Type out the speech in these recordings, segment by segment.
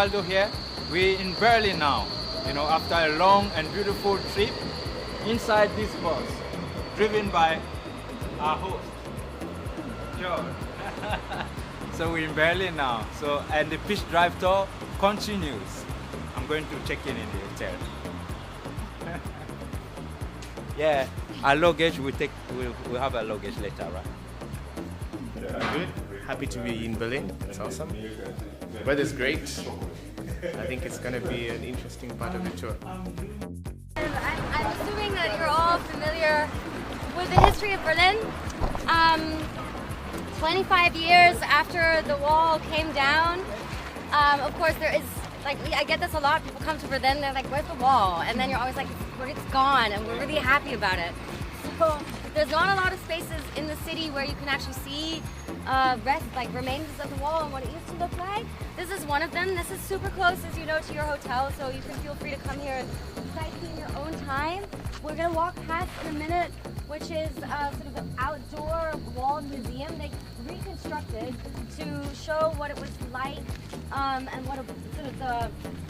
Waldo here. We're in Berlin now, you know, after a long and beautiful trip inside this bus, driven by our host, George. So we're in Berlin now, and the PitchDrive tour continues. I'm going to check in the hotel. Yeah, our luggage, we'll have our luggage later, right? Yeah, good. Happy to be in Berlin. It's awesome. The weather's great. I think it's going to be an interesting part of the tour. I'm assuming that you're all familiar with the history of Berlin. 25 years after the wall came down, of course there is, like, I get this a lot, people come to Berlin, they're like, where's the wall? And then you're always like, it's gone, and we're really happy about it. So there's not a lot of spaces in the city where you can actually see remains of the wall and what it used to look like. This is one of them. This is super close, as you know, to your hotel, so you can feel free to come here and sightsee in your own time. We're going to walk past in a minute, which is sort of an outdoor wall museum they reconstructed to show what it was like and what sort of the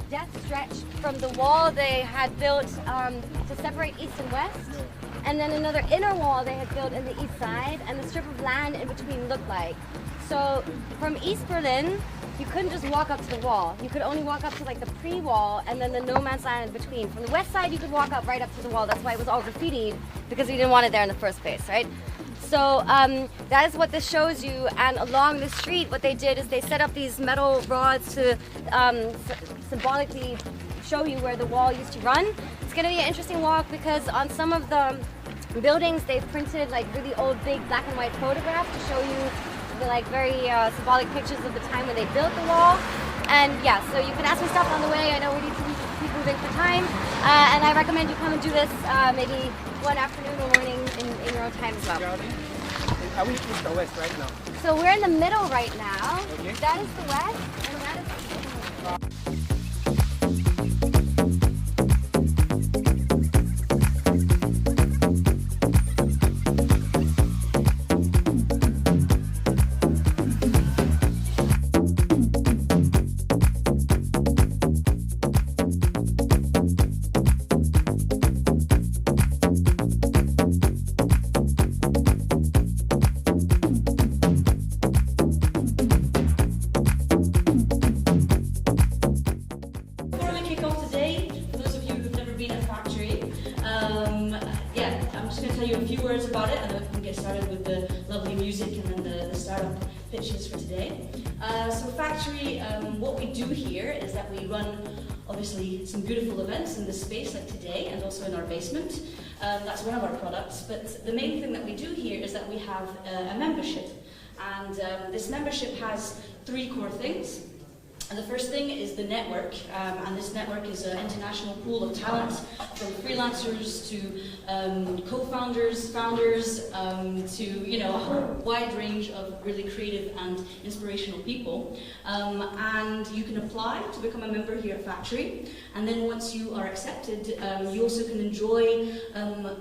death stretch from the wall they had built to separate east and west. And then another inner wall they had built in the east side, and the strip of land in between looked like. So from East Berlin, you couldn't just walk up to the wall. You could only walk up to like the pre-wall and then the no man's land in between. From the west side, you could walk up right up to the wall. That's why it was all graffitied, because we didn't want it there in the first place, right? So that is what this shows you. And along the street, what they did is they set up these metal rods to symbolically show you where the wall used to run. It's going to be an interesting walk because on some of the buildings they've printed like really old big black and white photographs to show you the like very symbolic pictures of the time when they built the wall. And yeah, so you can ask me stuff on the way. I know we need to keep moving for time, and I recommend you come and do this maybe one afternoon or morning in your own time as well. Are we east or west right now? So we're in the middle right now. Okay. That is the west, and that is the east. What we do here is that we run obviously some beautiful events in this space like today and also in our basement. That's one of our products, but the main thing that we do here is that we have a membership, and this membership has three core things. And the first thing is the network, and this network is an international pool of talent, from freelancers to co-founders, founders, to a whole wide range of really creative and inspirational people. And you can apply to become a member here at Factory, and then once you are accepted, you also can enjoy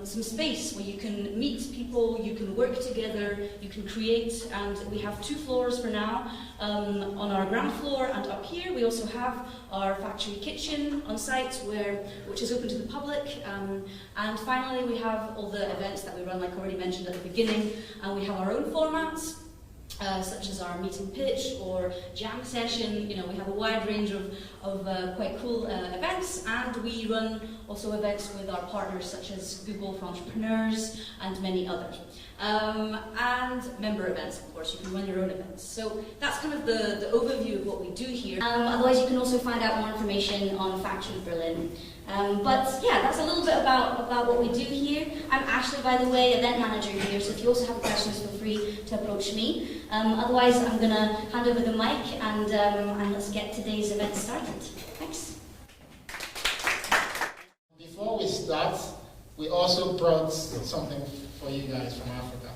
some space where you can meet people, you can work together, you can create, and we have 2 floors for now, on our ground floor and up here. We also have our factory kitchen on site, which is open to the public, and finally we have all the events that we run, like I already mentioned at the beginning, and we have our own formats, such as our meet and pitch or jam session. We have a wide range of quite cool events, and we run also events with our partners such as Google for Entrepreneurs and many others. And member events, of course, you can run your own events. So that's kind of the overview of what we do here. Otherwise, you can also find out more information on Factory Berlin But yeah, that's a little bit about what we do here. I'm Ashley, by the way, event manager here, so if you also have questions, feel free to approach me. Otherwise, I'm going to hand over the mic and let's get today's event started. Thanks. Before we start, we also brought something for you guys from Africa,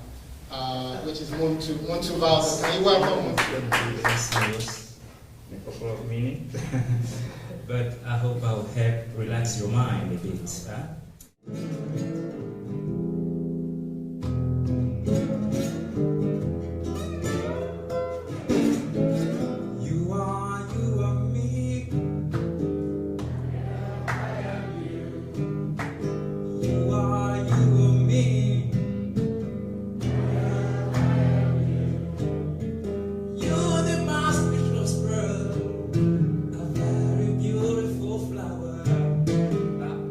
which is Muntu Valdo. Can you welcome Muntu? A couple of minutes, but I hope I will help relax your mind a bit. Huh? You are me. You are me. You're the masterpiece, bro. A very beautiful flower.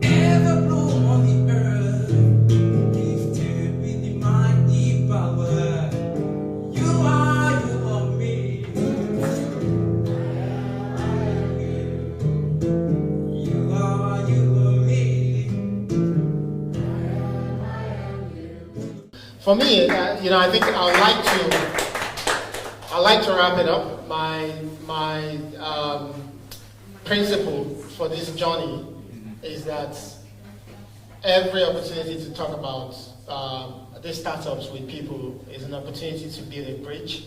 Ever bloom on the earth, gifted with the mighty power. You are me. You are me. For me, I think I'd like to wrap it up. My principle for this journey is that every opportunity to talk about these startups with people is an opportunity to build a bridge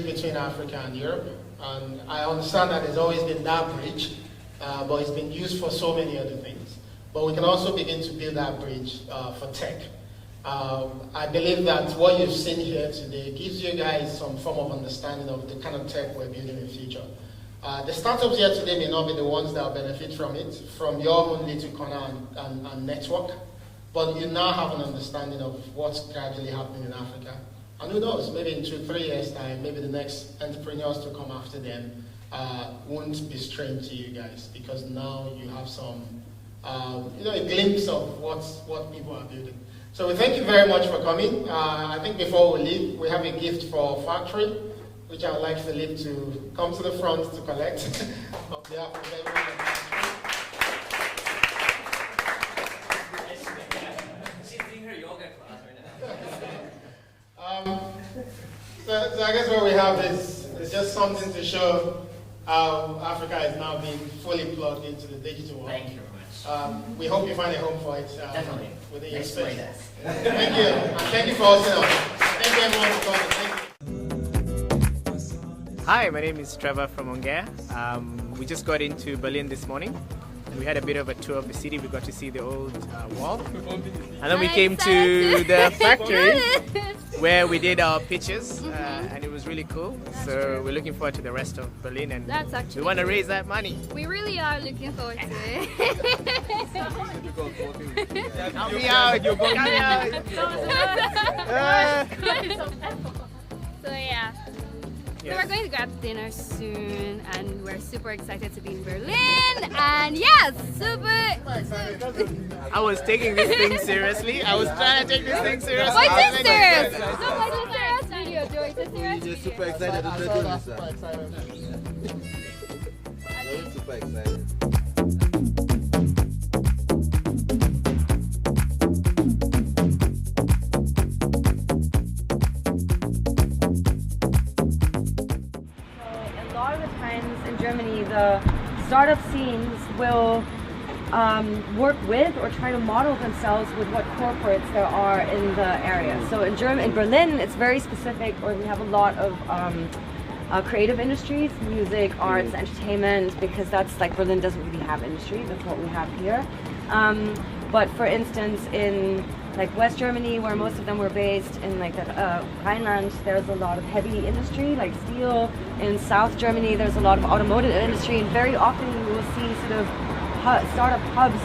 between Africa and Europe. And I understand that there's always been that bridge, but it's been used for so many other things. But we can also begin to build that bridge for tech. I believe that what you've seen here today gives you guys some form of understanding of the kind of tech we're building in the future. The startups here today may not be the ones that will benefit from it, from your own little corner and network, but you now have an understanding of what's gradually happening in Africa. And who knows, maybe in 2-3 years' time, maybe the next entrepreneurs to come after them won't be strange to you guys, because now you have some, a glimpse of what people are building. So we thank you very much for coming. I think before we leave, we have a gift for our factory, which I would like Philippe to come to the front to collect on behalf of everyone. So I guess what we have is just something to show how Africa is now being fully plugged into the digital world. Thank you very much. We hope you find a home for it. Definitely. Within your Next space. way, yes. Thank you. And thank you for hosting us. Thank you everyone for coming. Thank you. Hi, my name is Trevor from Hungary. We just got into Berlin this morning. We had a bit of a tour of the city. We got to see the old wall. And then we came to the factory where we did our pitches, and it was really cool. So we're looking forward to the rest of Berlin, and we want to raise that money. We really are looking forward to it. Help me out! You're going out! So yeah. So we're going to grab dinner soon, and we're super excited to be in Berlin. And yes, super. I was taking this thing seriously. I was trying to take this thing seriously. Why is it serious? No, why is it serious video, Joey? It's a serious video. Super excited to do this. Super excited. Germany, the startup scenes will work with or try to model themselves with what corporates there are in the area. So in Berlin, it's very specific, or we have a lot of creative industries, music, arts, entertainment, because that's like Berlin doesn't really have industry. That's what we have here. But for instance, in like West Germany, where most of them were based, in like Rhineland, there's a lot of heavy industry, like steel. In South Germany, there's a lot of automotive industry, and very often you will see sort of startup hubs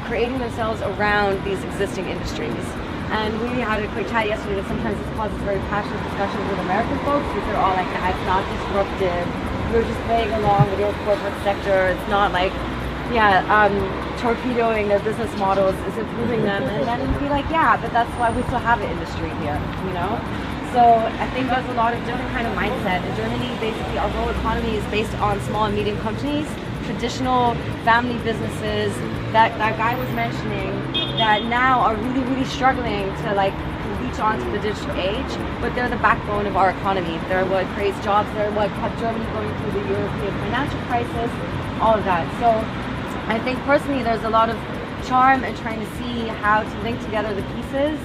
creating themselves around these existing industries. And we had a quick chat yesterday that sometimes this causes very passionate discussions with American folks, because they're all like, it's not disruptive, you're just playing along with your corporate sector, it's not like, torpedoing their business models is improving them. And then we'd be like, yeah, but that's why we still have an industry here, you know? So I think there's a lot of different kind of mindset. In Germany, basically, our whole economy is based on small and medium companies, traditional family businesses that guy was mentioning that now are really struggling to like reach onto the digital age, but they're the backbone of our economy. They're what creates jobs. They're what kept Germany going through the European financial crisis, all of that. So I think personally there's a lot of charm in trying to see how to link together the pieces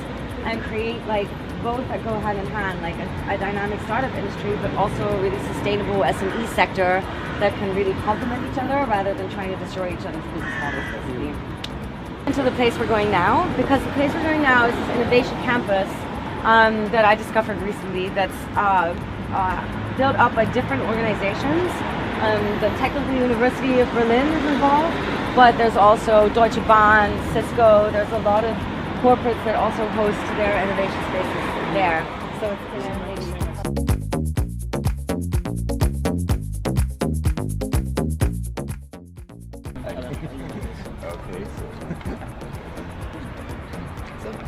and create like both that go hand in hand, like a dynamic startup industry, but also a really sustainable SME sector that can really complement each other rather than trying to destroy each other's business models, basically. Into the place we're going now, because the place we're going now is this innovation campus that I discovered recently that's built up by different organizations. The Technical University of Berlin is involved, but there's also Deutsche Bahn, Cisco, there's a lot of corporates that also host their innovation spaces there. So it's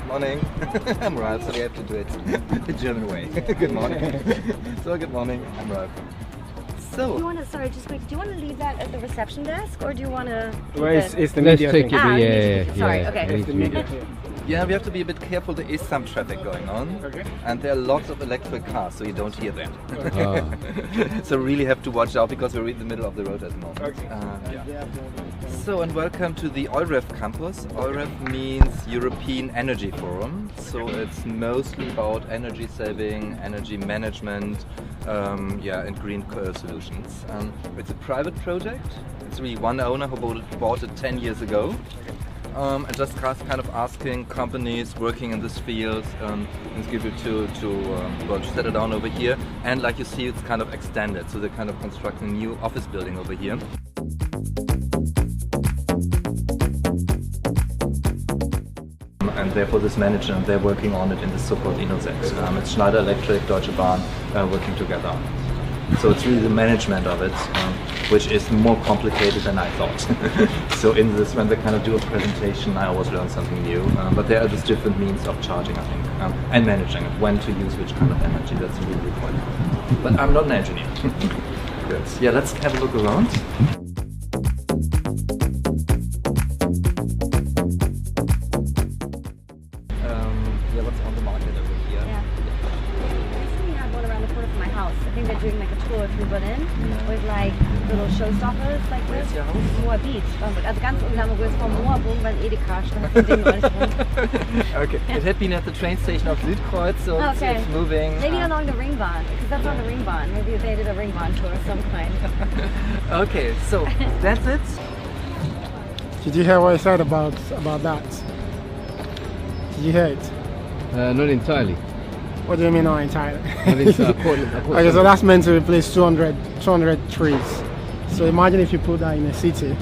Morning. I'm Ralph, so we have to do it the German way. Good morning. So good morning, I'm Ralph. So. Do you want to, sorry, just wait, do you want to leave that at the reception desk or do you want to? Well, it's the media thing. Sorry, okay. It's the media thing. Yeah, we have to be a bit careful. There is some traffic going on, and there are lots of electric cars, so you don't hear them. So really have to watch out because we're in the middle of the road at the moment. So, and welcome to the EUREF Campus. EUREF means European Energy Forum, so it's mostly about energy saving, energy management, and green solutions. It's a private project. It's really one owner who bought it 10 years ago. And just kind of asking companies working in this field and give it to settle down over here. And like you see, it's kind of extended, so they're kind of constructing a new office building over here. And therefore this management, they're working on it in the so-called innovators. It's Schneider Electric, Deutsche Bahn working together. So it's really the management of it, which is more complicated than I thought. So in this, when they kind of do a presentation, I always learn something new. But there are just different means of charging, I think, and managing it, when to use which kind of energy. That's really important. But I'm not an engineer. Good. Yeah, let's have a look around. What's on the market over here? Yeah. We have one around the corner from my house. I think they're doing like a tour through Berlin with like little showstoppers like this. Where's your house? Moor Beach. Also ganz unten am Rüst vom Moorbogen beim Edeka stand das Ding alles rum. Okay. It had been at the train station of Südkreuz, so it's moving. Maybe along the Ringbahn, because that's on the Ringbahn. Maybe they did a Ringbahn tour of some kind. Okay, so that's it. Did you hear what I said about that? Did you hear it? Not entirely. What do you mean not entirely? Okay, so that's meant to replace 200 trees. So imagine if you put that in a city,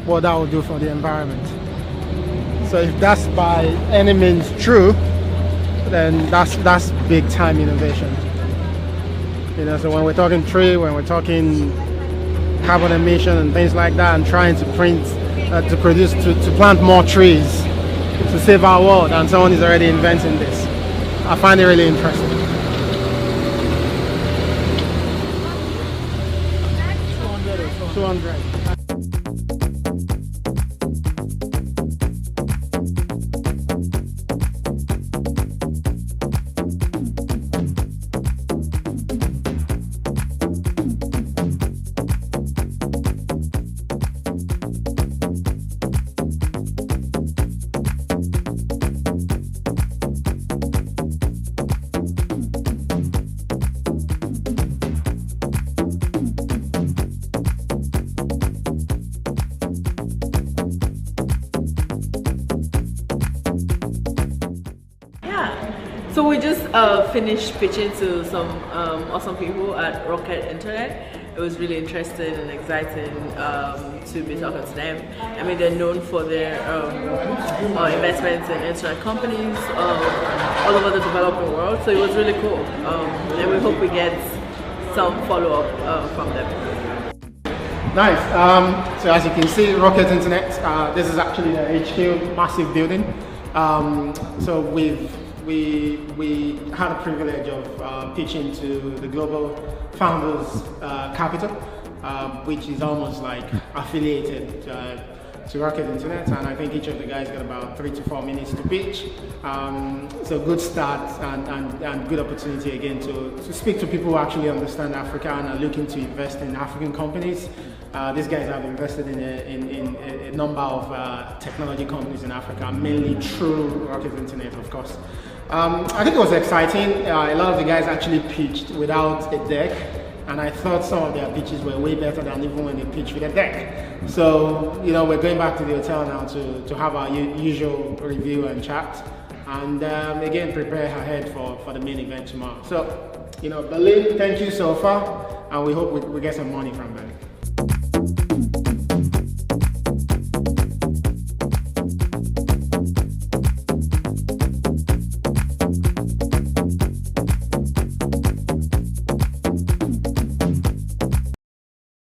what that would do for the environment. So if that's by any means true, then that's big time innovation. You know, so when we're talking tree, when we're talking carbon emission and things like that, and trying to plant more trees to save our world, and someone is already inventing this. I find it really interesting. 200. So we just finished pitching to some awesome people at Rocket Internet. It was really interesting and exciting to be talking to them. I mean, they're known for their investments in internet companies all over the developing world, so it was really cool. And we hope we get some follow-up from them. Nice. So as you can see, Rocket Internet, this is actually the HQ, massive building. So we had the privilege of pitching to the Global Founders Capital, which is almost like affiliated to Rocket Internet, and I think each of the guys got about 3 to 4 minutes to pitch. So good start and good opportunity again to speak to people who actually understand Africa and are looking to invest in African companies. These guys have invested in a number of technology companies in Africa, mainly through Rocket Internet, of course. I think it was exciting. A lot of the guys actually pitched without a deck, and I thought some of their pitches were way better than even when they pitched with a deck. So, you know, we're going back to the hotel now to have our usual review and chat, and again, prepare ahead for the main event tomorrow. So, you know, Berlin, thank you so far, and we hope we get some money from them.